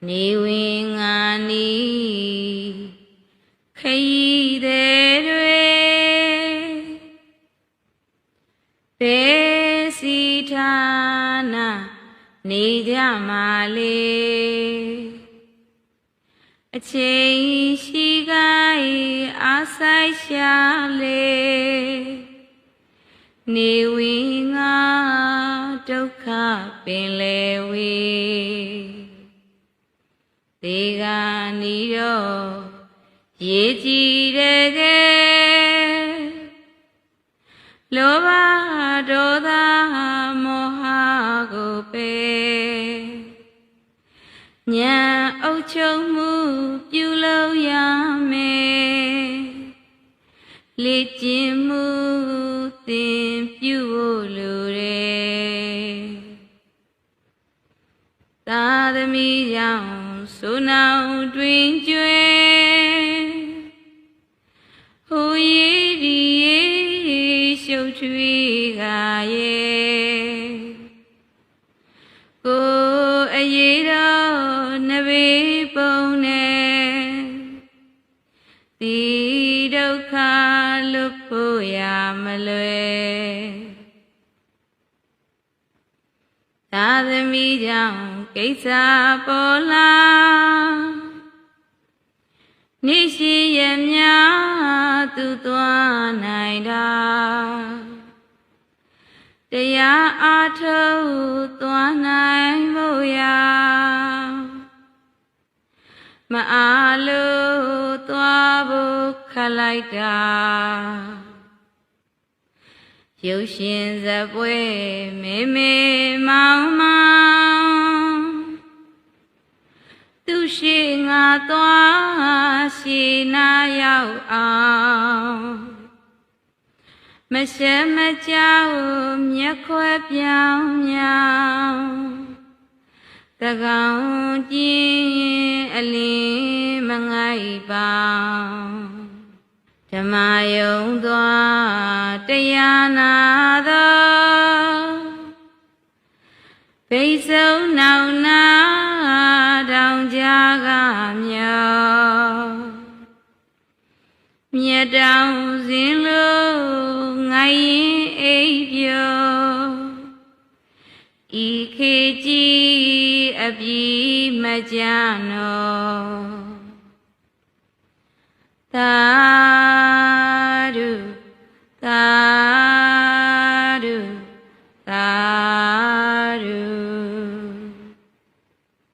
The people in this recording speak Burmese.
နေဝင်ငါနီခရီးတဲ့တွေဘေးစီဌာနနေကြမှာလေအချိန်ရှိကိုင်းအားဆိုင်ရှာလေနေဝင်ငါဒုက္ခပင်လေဝေဒီကနီတော့ရေကြည်တဲ့ကဲလောဘဒေါသမောဟကိုပဲဉာဏ်အုပ်ချုပ်မှုပြုလုပ်ရမယ်လေ့ကျင့်မှုသင်ပြုဖို့လိုတယ်သာသမီကြောင့်ဆိုနောင်တွင်ကျွဲဟိုရည်ဒီရှုပ်ထွေးကရဲ့ကိုအရေးတော်နဘေးပုံနဲ့ဒီဒုက္ခလွတ်ဖို့ရမလွယ်သာသမီကြောင့်ကိစ္စပေါ်လာနေရှိရမြသူသွားနိုင်တာတရားအားထုတ်သွားနိုင်ဖို့ရာမအားလို့သွားဖို့ခက်လိုက်တာရုပ်ရှင်ဇပွဲမေမေမောင်မောင်သူရှိငါသွားရှိနာရောက်အောင်မရှက်မကြောက်မျက်ခွဲပြောင်းမြောင်တကောင်ကျင်းအလင်းမငိုက်ပေါင်းဓမ္မယုံသွားတရားနာသောဘိစုံနောင်နာတောင်ကြားကမြောမြတ်တောင်စင်လို့ငိုင်းရင်အိပ်ပျော်ဤခေကြီးအပြီးမကြနော်သာ